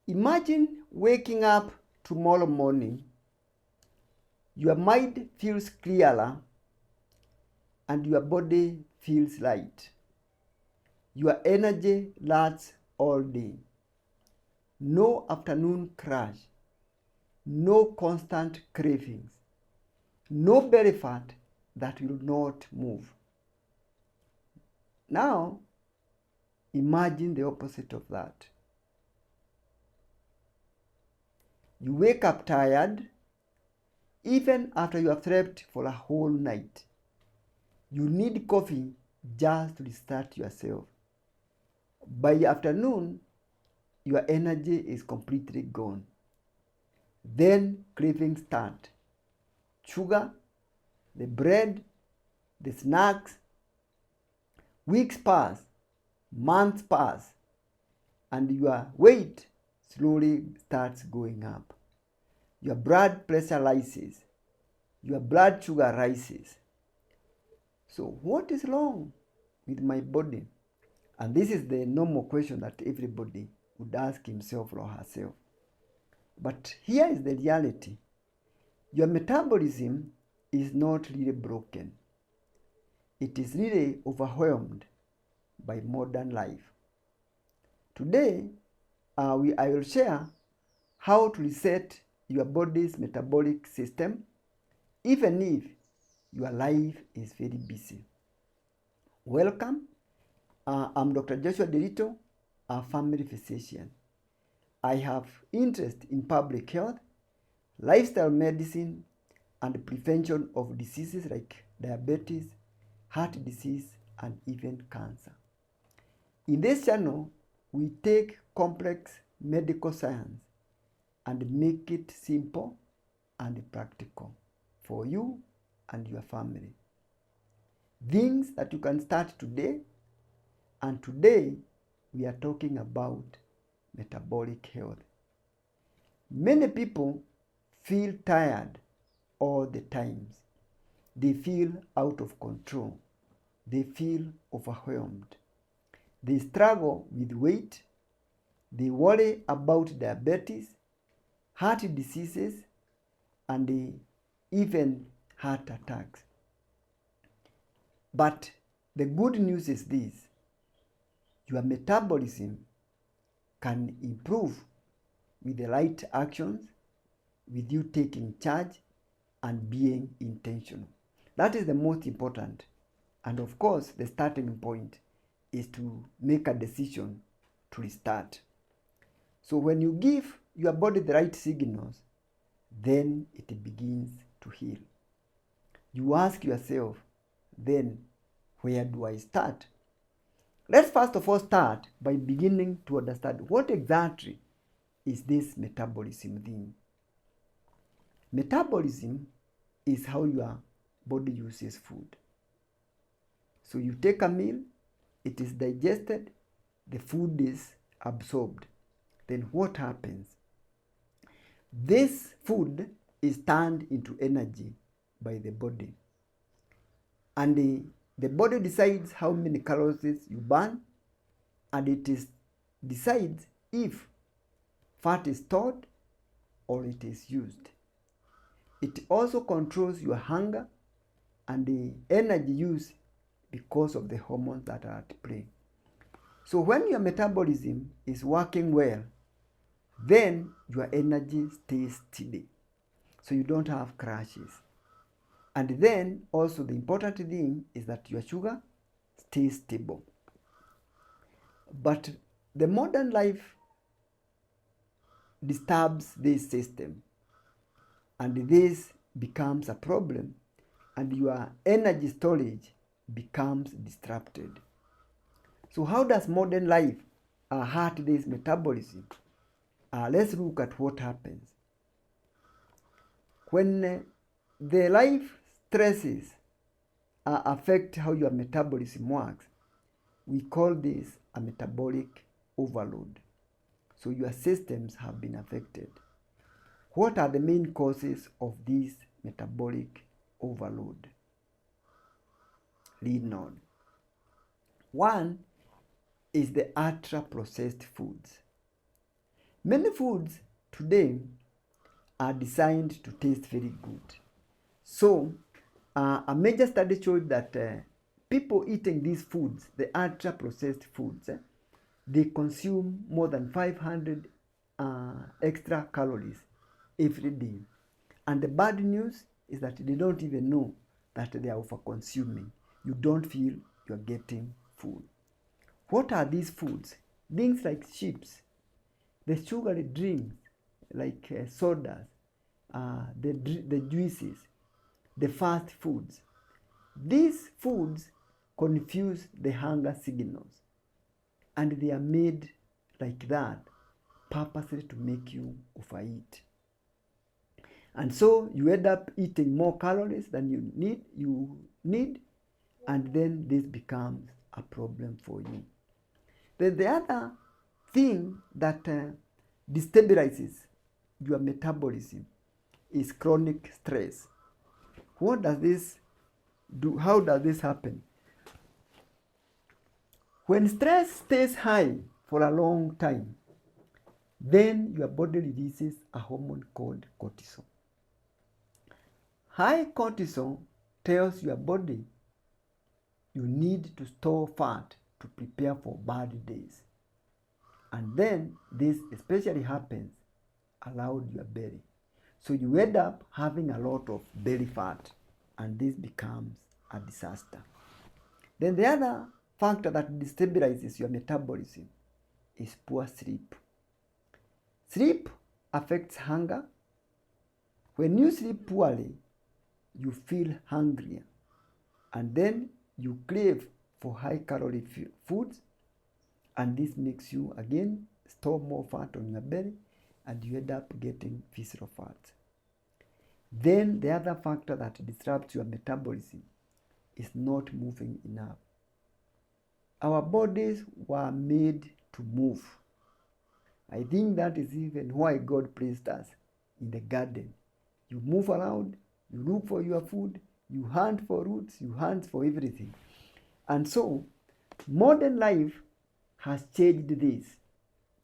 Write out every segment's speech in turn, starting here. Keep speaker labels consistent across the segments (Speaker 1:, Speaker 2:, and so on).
Speaker 1: Imagine waking up tomorrow morning, your mind feels clearer and your body feels light. Your energy lasts all day. No afternoon crash, no constant cravings, no belly fat that will not move. Now, imagine the opposite of that. You wake up tired, even after you have slept for a whole night. You need coffee just to restart yourself. By afternoon, your energy is completely gone. Then cravings start. Sugar, the bread, the snacks. Weeks pass, months pass, and your weight slowly starts going up. Your blood pressure rises. Your blood sugar rises. So what is wrong with my body? And this is the normal question that everybody would ask himself or herself. But here is the reality. Your metabolism is not really broken. It is really overwhelmed by modern life. Today, I will share how to reset your body's metabolic system even if your life is very busy. Welcome. I'm Dr. Joshua Delito, a family physician. I have interest in public health, lifestyle medicine, and prevention of diseases like diabetes, heart disease, and even cancer. In this channel, we take complex medical science and make it simple and practical for you and your family. Things that you can start today, and today we are talking about metabolic health. Many people feel tired all the times. They feel out of control. They feel overwhelmed. They struggle with weight. They worry about diabetes, heart diseases, and even heart attacks. But the good news is this: your metabolism can improve with the right actions, with you taking charge and being intentional. That is the most important. And of course, the starting point is to make a decision to restart. So when you give your body the right signals, then it begins to heal. You ask yourself, then where do I start? Let's first of all start by beginning to understand what exactly is this metabolism thing. Metabolism is how your body uses food. So you take a meal, it is digested, the food is absorbed. Then what happens? This food is turned into energy by the body. And the body decides how many calories you burn, and it decides if fat is stored or it is used. It also controls your hunger and the energy use because of the hormones that are at play. So when your metabolism is working well, then your energy stays steady. So you don't have crashes. And then also the important thing is that your sugar stays stable. But the modern life disturbs this system, and this becomes a problem, and your energy storage becomes disrupted. So how does modern life hurt this metabolism? Let's look at what happens. When the life stresses affect how your metabolism works, we call this a metabolic overload. So your systems have been affected. What are the main causes of this metabolic overload? Lead on. One is the ultra-processed foods. Many foods today are designed to taste very good. So, a major study showed that people eating these foods, the ultra-processed foods, they consume more than 500 extra calories every day. And the bad news is that they don't even know that they are over-consuming. You don't feel you're getting full. What are these foods? Things like chips, the sugary drinks like sodas, the juices, the fast foods. These foods confuse the hunger signals, and they are made like that purposely to make you overeat. And so you end up eating more calories than you need, and then this becomes a problem for you. Then the other thing that destabilizes your metabolism is chronic stress. What does this do? How does this happen? When stress stays high for a long time, then your body releases a hormone called cortisol. High cortisol tells your body you need to store fat to prepare for bad days. And then this especially happens around your belly. So you end up having a lot of belly fat, and this becomes a disaster. Then the other factor that destabilizes your metabolism is poor sleep. Sleep affects hunger. When you sleep poorly, you feel hungrier, and then you crave for high-calorie foods, and this makes you again store more fat on your belly, and you end up getting visceral fat. Then the other factor that disrupts your metabolism is not moving enough. Our bodies were made to move. I think that is even why God placed us in the garden. You move around, you look for your food, you hunt for roots, you hunt for everything. And so, modern life has changed this.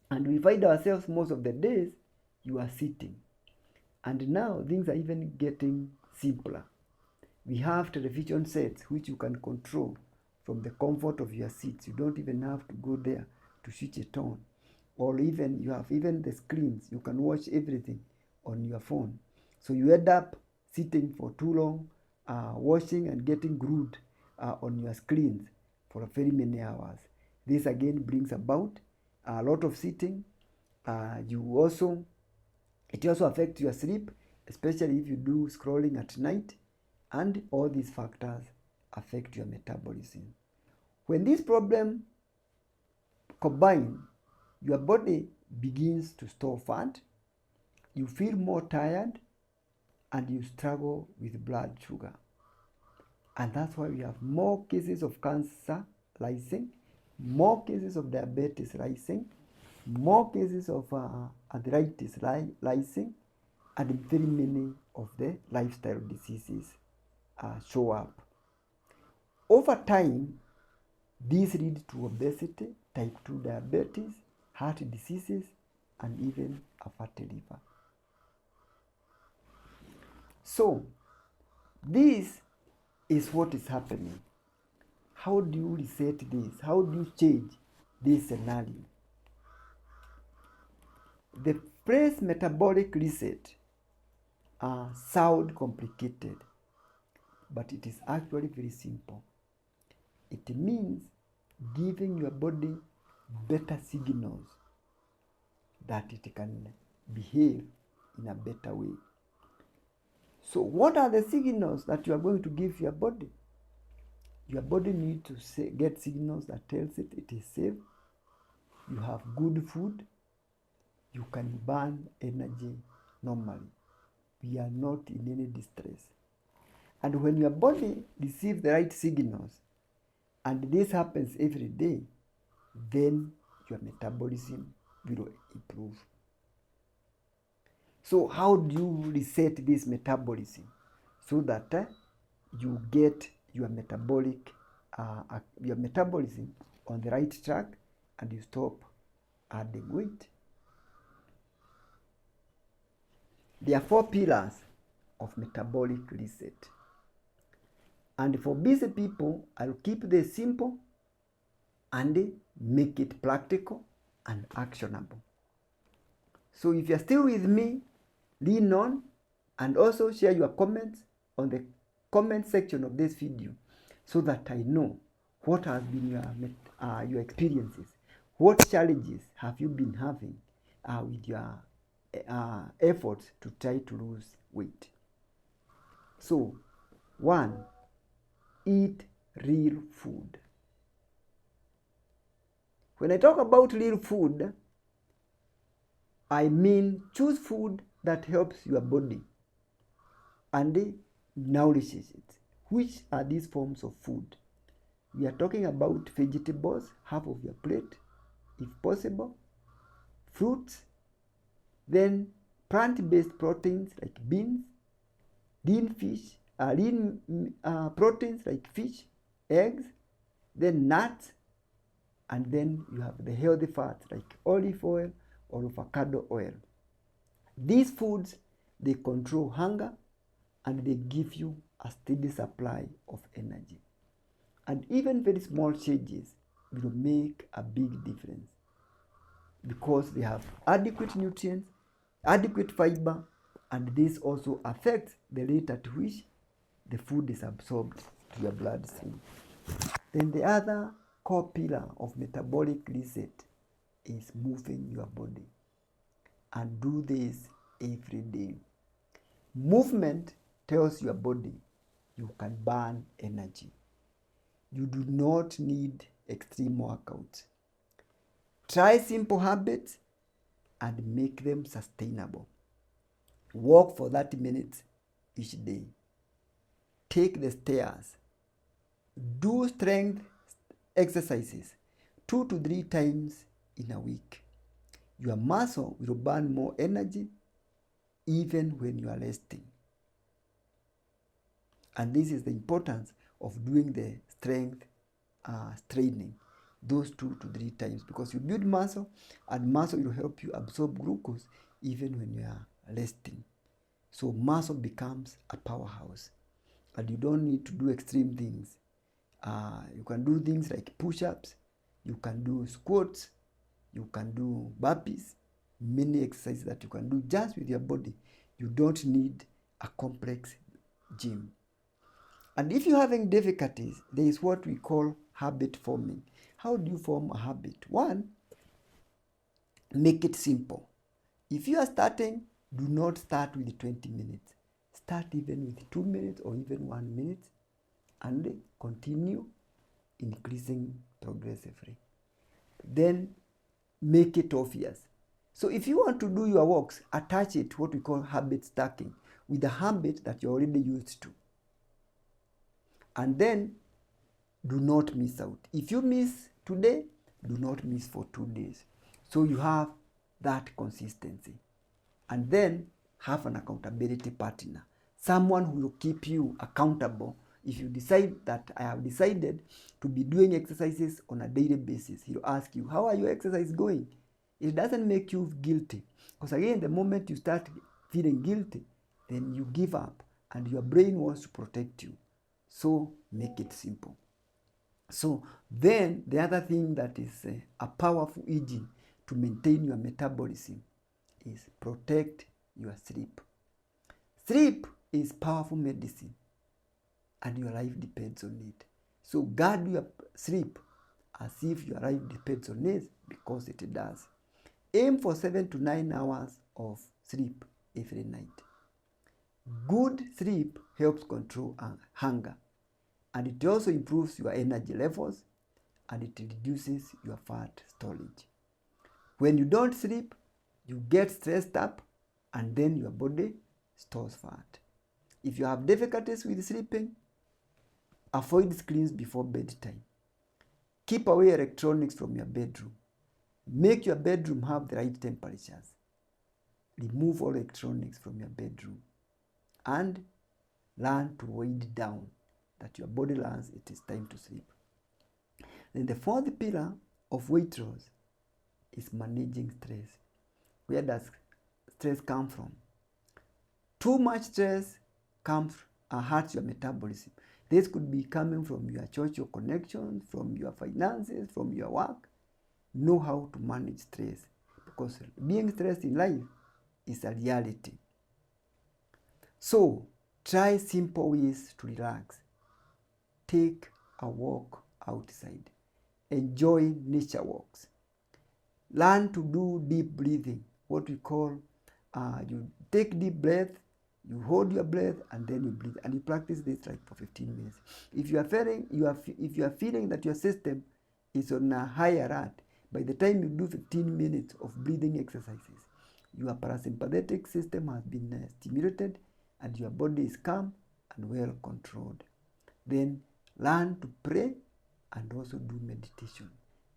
Speaker 1: And we find ourselves most of the days, you are sitting. And now things are even getting simpler. We have television sets which you can control from the comfort of your seats. You don't even have to go there to switch it on. Or even you have even the screens. You can watch everything on your phone. So you end up sitting for too long, watching and getting glued on your screens for very many hours. This again brings about a lot of sitting. It also affects your sleep, especially if you do scrolling at night, and all these factors affect your metabolism. When this problem combine, your body begins to store fat, you feel more tired, and you struggle with blood sugar. And that's why we have more cases of cancer rising, more cases of diabetes rising, more cases of arthritis rising, and very many of the lifestyle diseases show up. Over time, these lead to obesity, type 2 diabetes, heart diseases, and even a fatty liver. So, this is what is happening. How do you reset this? How do you change this scenario? The phrase metabolic reset sounds complicated, but it is actually very simple. It means giving your body better signals that it can behave in a better way. So what are the signals that you are going to give your body? Your body needs to get signals that tells it is safe, you have good food, you can burn energy normally. We are not in any distress. And when your body receives the right signals, and this happens every day, then your metabolism will improve. So how do you reset this metabolism so that you get your metabolism on the right track and you stop adding weight? There are 4 pillars of metabolic reset. And for busy people, I'll keep this simple and make it practical and actionable. So if you're still with me, lean on and also share your comments on the comment section of this video so that I know what has been your experiences. What challenges have you been having with your efforts to try to lose weight? So, 1, eat real food. When I talk about real food, I mean choose food that helps your body and nourishes it. Which are these forms of food? We are talking about vegetables, half of your plate, if possible, fruits, then plant-based proteins like beans, lean proteins like fish, eggs, then nuts, and then you have the healthy fats like olive oil or avocado oil. These foods, they control hunger and they give you a steady supply of energy. And even very small changes will make a big difference because they have adequate nutrients, adequate fiber, and this also affects the rate at which the food is absorbed to your bloodstream. Then the other core pillar of metabolic reset is moving your body, and do this every day. Movement tells your body you can burn energy. You do not need extreme workouts. Try simple habits and make them sustainable. Walk for 30 minutes each day. Take the stairs. Do strength exercises 2 to 3 times in a week. Your muscle will burn more energy even when you are resting. And this is the importance of doing the strength training, those 2 to 3 times, because you build muscle, and muscle will help you absorb glucose even when you are resting. So muscle becomes a powerhouse, and you don't need to do extreme things. You can do things like push-ups, you can do squats, you can do burpees, many exercises that you can do just with your body. You don't need a complex gym. And if you're having difficulties, there is what we call habit forming. How do you form a habit? 1, make it simple. If you are starting, do not start with 20 minutes. Start even with 2 minutes or even 1 minute and continue increasing progressively. Then make it obvious. So if you want to do your walks, attach it what we call habit stacking with a habit that you're already used to. And then do not miss out. If you miss today, do not miss for 2 days. So you have that consistency. And then have an accountability partner. Someone who will keep you accountable. If you decide that I have decided to be doing exercises on a daily basis, he'll ask you, how are your exercise going? It doesn't make you guilty. Because again, the moment you start feeling guilty, then you give up and your brain wants to protect you. So make it simple. So then the other thing that is a powerful engine to maintain your metabolism is protect your sleep. Sleep is powerful medicine and your life depends on it. So guard your sleep as if your life depends on it, because it does. Aim for 7 to 9 hours of sleep every night. Good sleep helps control hunger, and it also improves your energy levels, and it reduces your fat storage. When you don't sleep, you get stressed up, and then your body stores fat. If you have difficulties with sleeping, avoid screens before bedtime. Keep away electronics from your bedroom. Make your bedroom have the right temperatures. Remove all electronics from your bedroom. And learn to wind down, that your body learns it is time to sleep. Then the 4th pillar of weight loss is managing stress. Where does stress come from? Too much stress hurts your metabolism. This could be coming from your social connections, from your finances, from your work. Know how to manage stress, because being stressed in life is a reality. So try simple ways to relax. Take a walk outside. Enjoy nature walks. Learn to do deep breathing, what we call, you take deep breath, you hold your breath, and then you breathe, and you practice this like for 15 minutes. If you are feeling that your system is on a high alert, by the time you do 15 minutes of breathing exercises, your parasympathetic system has been stimulated, and your body is calm and well controlled. Then learn to pray and also do meditation.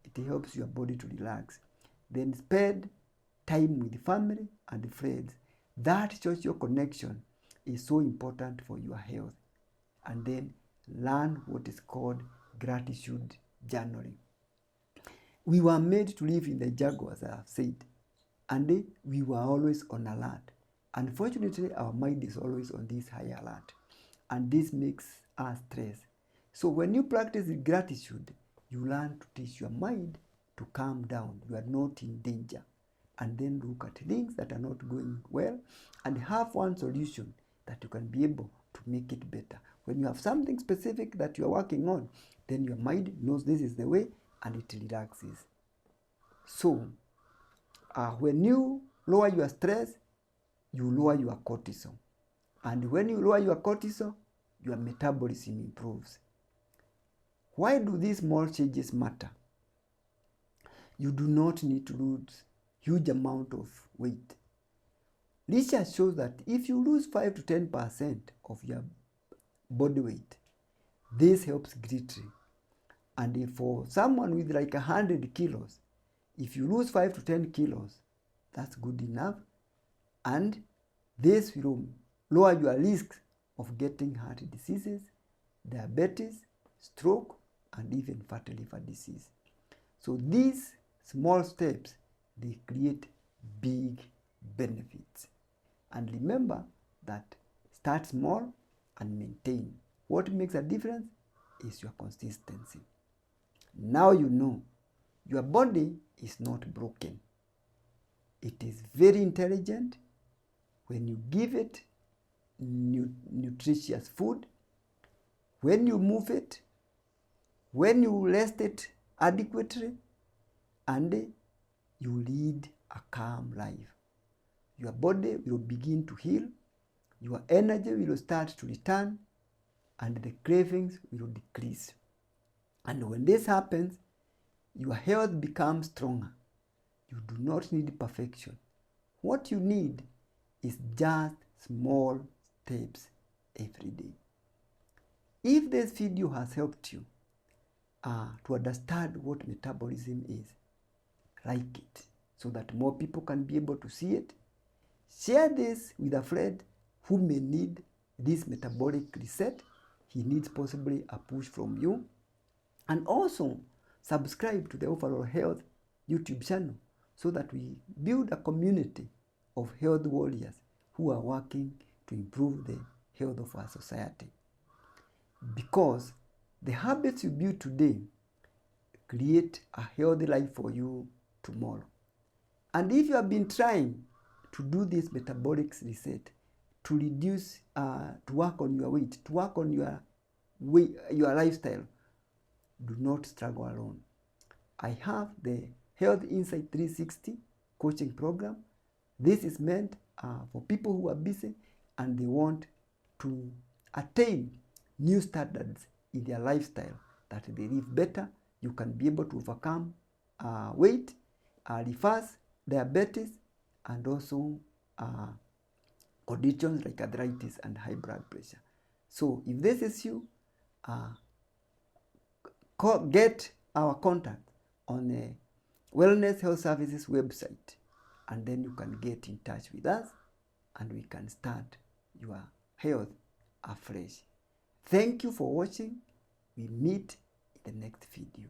Speaker 1: It helps your body to relax. Then spend time with family and friends. That social connection is so important for your health. And then learn what is called gratitude journaling. We were made to live in the jungle, as I have said, and we were always on alert. Unfortunately, our mind is always on this high alert, and this makes us stress. So when you practice gratitude, you learn to teach your mind to calm down. You are not in danger. And then look at things that are not going well and have one solution that you can be able to make it better. When you have something specific that you are working on, then your mind knows this is the way, and it relaxes. So when you lower your stress, you lower your cortisol. And when you lower your cortisol, your metabolism improves. Why do these small changes matter? You do not need to lose huge amount of weight. Research shows that if you lose 5 to 10% of your body weight, this helps greatly. And if for someone with like 100 kilos, if you lose 5 to 10 kilos, that's good enough. And this will lower your risk of getting heart diseases, diabetes, stroke, and even fatty liver disease. So these small steps, they create big benefits. And remember that start small and maintain. What makes a difference is your consistency. Now you know your body is not broken. It is very intelligent. When you give it nutritious food, when you move it, when you rest it adequately, and you lead a calm life, your body will begin to heal, your energy will start to return, and the cravings will decrease. And when this happens, your health becomes stronger. You do not need perfection. What you need is just small steps every day. If this video has helped you to understand what metabolism is, like it so that more people can be able to see it. Share this with a friend who may need this metabolic reset. He needs possibly a push from you. And also subscribe to the Overall Health YouTube channel so that we build a community of health warriors who are working to improve the health of our society. Because the habits you build today create a healthy life for you tomorrow. And if you have been trying to do this metabolic reset, to reduce, to work on your weight, to work on your lifestyle, do not struggle alone. I have the Health Insight 360 coaching program. This is meant for people who are busy and they want to attain new standards in their lifestyle, that they live better. You can be able to overcome weight, reverse diabetes, and also conditions like arthritis and high blood pressure. So if this is you, get our contact on the Wellness Health Services website, and then you can get in touch with us and we can start your health afresh. Thank you for watching. We meet in the next video.